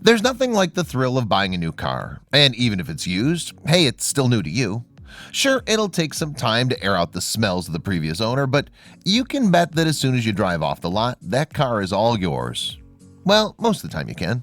There's nothing like the thrill of buying a new car, and even if it's used, hey, it's still new to you. Sure, it'll take some time to air out the smells of the previous owner, but you can bet that as soon as you drive off the lot, that car is all yours. Well, most of the time you can.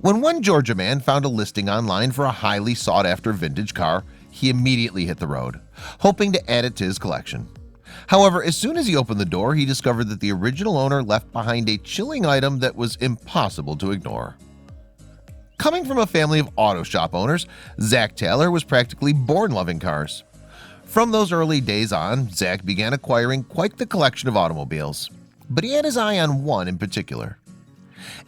When one Georgia man found a listing online for a highly sought-after vintage car, he immediately hit the road, hoping to add it to his collection. However, as soon as he opened the door, he discovered that the original owner left behind a chilling item that was impossible to ignore. Coming from a family of auto shop owners, Zack Taylor was practically born loving cars. From those early days on, Zack began acquiring quite the collection of automobiles, but he had his eye on one in particular.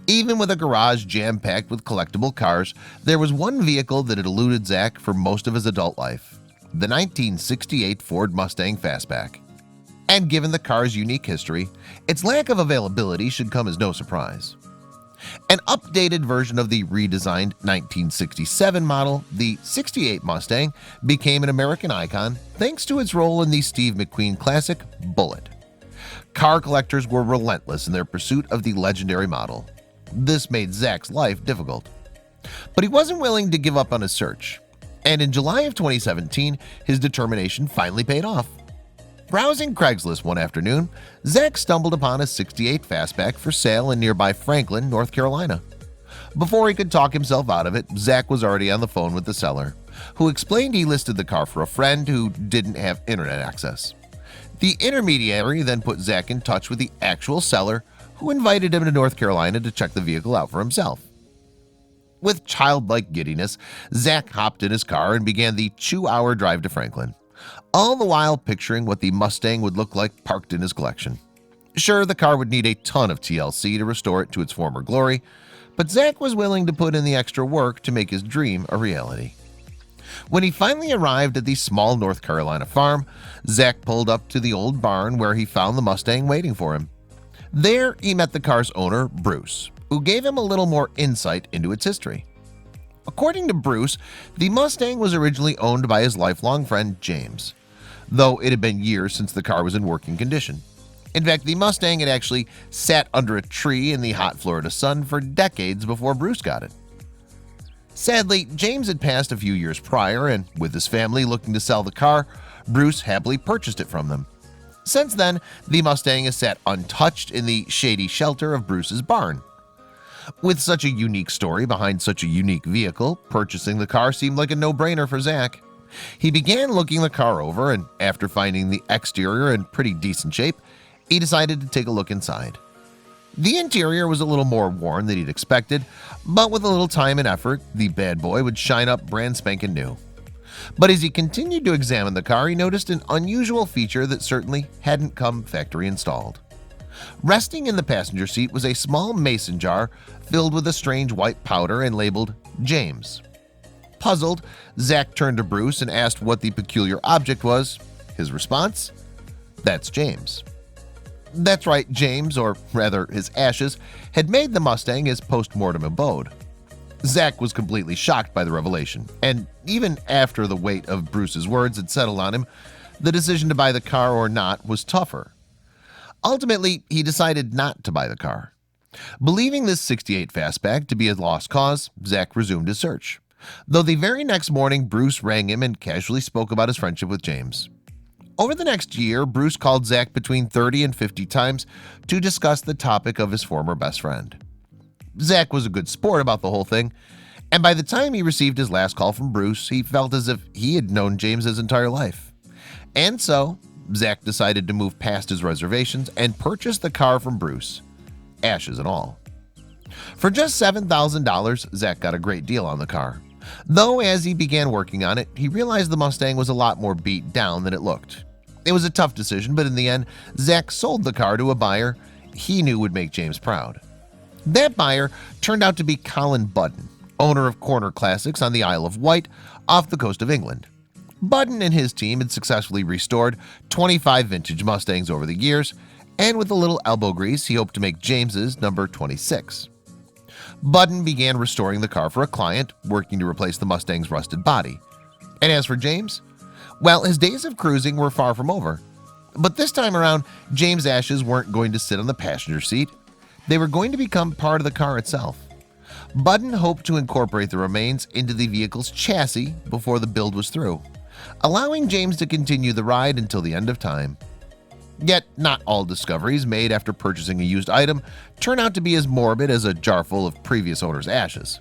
Even with a garage jam-packed with collectible cars, there was one vehicle that had eluded Zack for most of his adult life: the 1968 Ford Mustang Fastback. And given the car's unique history, its lack of availability should come as no surprise. An updated version of the redesigned 1967 model, the 68 Mustang, became an American icon thanks to its role in the Steve McQueen classic Bullitt. Car collectors were relentless in their pursuit of the legendary model. This made Zack's life difficult. But he wasn't willing to give up on his search, and in July of 2017, his determination finally paid off. Browsing Craigslist one afternoon, Zack stumbled upon a 68 Fastback for sale in nearby Franklin, North Carolina. Before he could talk himself out of it, Zack was already on the phone with the seller, who explained he listed the car for a friend who didn't have internet access. The intermediary then put Zack in touch with the actual seller, who invited him to North Carolina to check the vehicle out for himself. With childlike giddiness, Zack hopped in his car and began the 2-hour drive to Franklin, all the while picturing what the Mustang would look like parked in his collection. Sure, the car would need a ton of TLC to restore it to its former glory, but Zack was willing to put in the extra work to make his dream a reality. When he finally arrived at the small North Carolina farm, Zack pulled up to the old barn where he found the Mustang waiting for him. There, he met the car's owner, Bruce, who gave him a little more insight into its history. According to Bruce, the Mustang was originally owned by his lifelong friend James, though it had been years since the car was in working condition. In fact, the Mustang had actually sat under a tree in the hot Florida sun for decades before Bruce got it. Sadly, James had passed a few years prior, and with his family looking to sell the car, Bruce happily purchased it from them. Since then, the Mustang has sat untouched in the shady shelter of Bruce's barn. With such a unique story behind such a unique vehicle, purchasing the car seemed like a no-brainer for Zack. He began looking the car over, and after finding the exterior in pretty decent shape, he decided to take a look inside. The interior was a little more worn than he'd expected, but with a little time and effort, the bad boy would shine up brand spanking new. But as he continued to examine the car, he noticed an unusual feature that certainly hadn't come factory installed. Resting in the passenger seat was a small mason jar filled with a strange white powder and labeled James. Puzzled, Zack turned to Bruce and asked what the peculiar object was. His response? That's James. That's right, James, or rather his ashes, had made the Mustang his post-mortem abode. Zack was completely shocked by the revelation, and even after the weight of Bruce's words had settled on him, the decision to buy the car or not was tougher. Ultimately, he decided not to buy the car. Believing this 68 Fastback to be a lost cause, Zack resumed his search, though the very next morning Bruce rang him and casually spoke about his friendship with James. Over the next year, Bruce called Zack between 30 and 50 times to discuss the topic of his former best friend. Zack was a good sport about the whole thing, and by the time he received his last call from Bruce, he felt as if he had known James his entire life. And so, Zack decided to move past his reservations and purchase the car from Bruce, ashes and all. For just $7,000, Zack got a great deal on the car, though as he began working on it, he realized the Mustang was a lot more beat down than it looked. It was a tough decision, but in the end, Zack sold the car to a buyer he knew would make James proud. That buyer turned out to be Colin Budden, owner of Corner Classics on the Isle of Wight off the coast of England. Budden and his team had successfully restored 25 vintage Mustangs over the years, and with a little elbow grease, he hoped to make James's number 26. Budden began restoring the car for a client, working to replace the Mustang's rusted body. And as for James, well, his days of cruising were far from over. But this time around, James' ashes weren't going to sit on the passenger seat. They were going to become part of the car itself. Budden hoped to incorporate the remains into the vehicle's chassis before the build was through, allowing James to continue the ride until the end of time. Yet not all discoveries made after purchasing a used item turn out to be as morbid as a jar full of previous owner's ashes.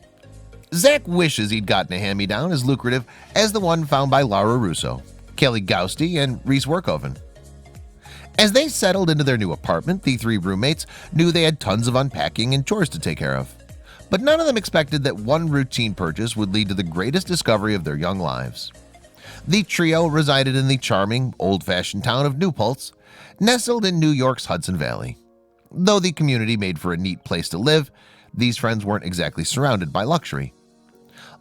Zack wishes he'd gotten a hand-me-down as lucrative as the one found by Laura Russo, Kelly Gousty, and Reese Workhoven. As they settled into their new apartment, the three roommates knew they had tons of unpacking and chores to take care of. But none of them expected that one routine purchase would lead to the greatest discovery of their young lives. The trio resided in the charming, old-fashioned town of New Paltz, nestled in New York's Hudson Valley. Though the community made for a neat place to live, these friends weren't exactly surrounded by luxury.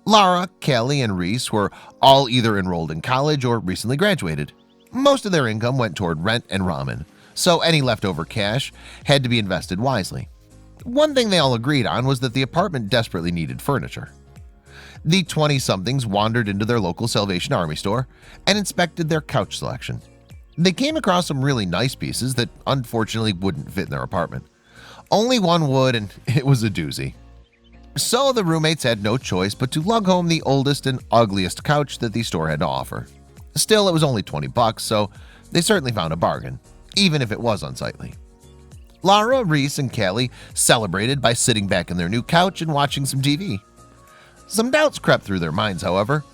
Lara, Kelly, and Reese were all either enrolled in college or recently graduated. Most of their income went toward rent and ramen, so any leftover cash had to be invested wisely. One thing they all agreed on was that the apartment desperately needed furniture. The 20-somethings wandered into their local Salvation Army store and inspected their couch selection. They came across some really nice pieces that unfortunately wouldn't fit in their apartment. Only one would, and it was a doozy. So the roommates had no choice but to lug home the oldest and ugliest couch that the store had to offer. Still, it was only $20, so they certainly found a bargain, even if it was unsightly. Lara, Reese, and Kelly celebrated by sitting back in their new couch and watching some TV. Some doubts crept through their minds, however.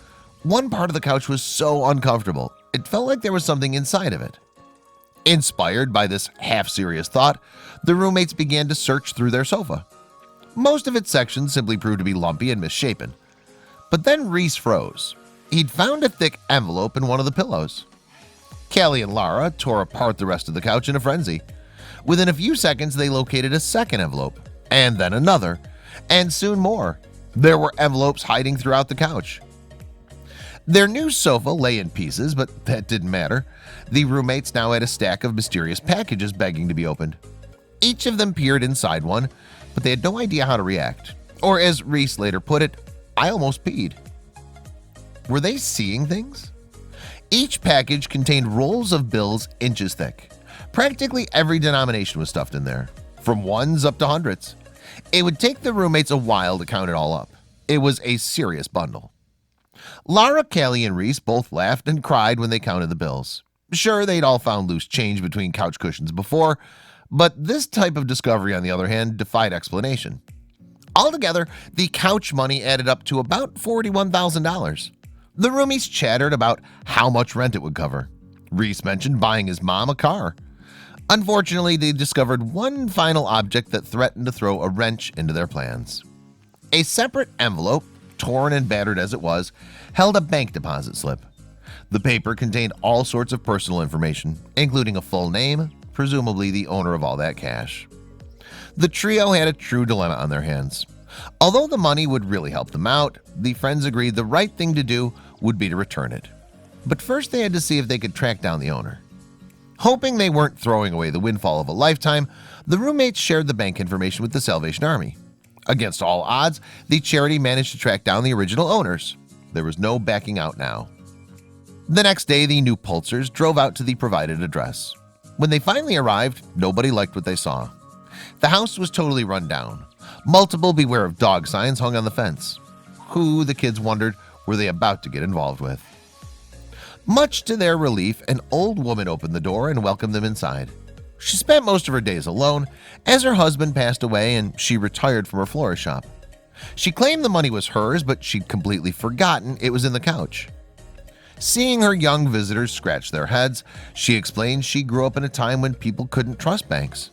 One part of the couch was so uncomfortable, it felt like there was something inside of it. Inspired by this half-serious thought, the roommates began to search through their sofa. Most of its sections simply proved to be lumpy and misshapen. But then Reese froze. He'd found a thick envelope in one of the pillows. Kelly and Lara tore apart the rest of the couch in a frenzy. Within a few seconds, they located a second envelope, and then another, and soon more. There were envelopes hiding throughout the couch. Their new sofa lay in pieces, but that didn't matter. The roommates now had a stack of mysterious packages begging to be opened. Each of them peered inside one, but they had no idea how to react. Or as Reese later put it, I almost peed. Were they seeing things? Each package contained rolls of bills inches thick. Practically every denomination was stuffed in there, from ones up to hundreds. It would take the roommates a while to count it all up. It was a serious bundle. Lara, Kelly, and Reese both laughed and cried when they counted the bills. Sure, they'd all found loose change between couch cushions before, but this type of discovery, on the other hand, defied explanation. Altogether, the couch money added up to about $41,000. The roomies chattered about how much rent it would cover. Reese mentioned buying his mom a car. Unfortunately, they discovered one final object that threatened to throw a wrench into their plans. A separate envelope, torn and battered as it was, held a bank deposit slip. The paper contained all sorts of personal information, including a full name, presumably the owner of all that cash. The trio had a true dilemma on their hands. Although the money would really help them out, the friends agreed the right thing to do would be to return it. But first they had to see if they could track down the owner. Hoping they weren't throwing away the windfall of a lifetime, the roommates shared the bank information with the Salvation Army. Against all odds, the charity managed to track down the original owners. There was no backing out now. The next day, the New Paltzers drove out to the provided address. When they finally arrived, nobody liked what they saw. The house was totally run down. Multiple beware of dog signs hung on the fence. Who, the kids wondered, were they about to get involved with? Much to their relief, an old woman opened the door and welcomed them inside. She spent most of her days alone, as her husband passed away and she retired from her florist shop. She claimed the money was hers, but she'd completely forgotten it was in the couch. Seeing her young visitors scratch their heads, she explained she grew up in a time when people couldn't trust banks.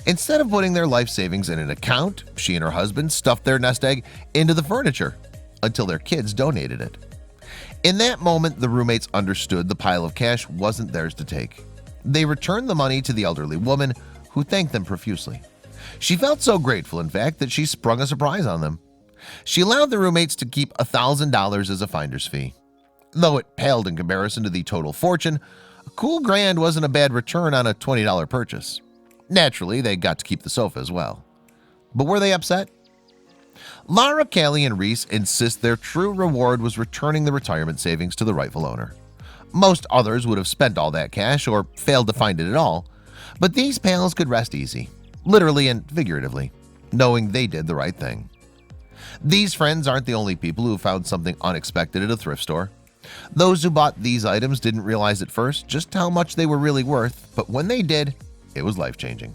Instead of putting their life savings in an account, she and her husband stuffed their nest egg into the furniture until their kids donated it. In that moment, the roommates understood the pile of cash wasn't theirs to take. They returned the money to the elderly woman, who thanked them profusely. She felt so grateful, in fact, that she sprung a surprise on them. She allowed the roommates to keep $1,000 as a finder's fee. Though it paled in comparison to the total fortune, a cool grand wasn't a bad return on a $20 purchase. Naturally, they got to keep the sofa as well. But were they upset? Lara, Kelly, and Reese insist their true reward was returning the retirement savings to the rightful owner. Most others would have spent all that cash or failed to find it at all, but these pals could rest easy, literally and figuratively, knowing they did the right thing. These friends aren't the only people who found something unexpected at a thrift store. Those who bought these items didn't realize at first just how much they were really worth, but when they did, it was life-changing.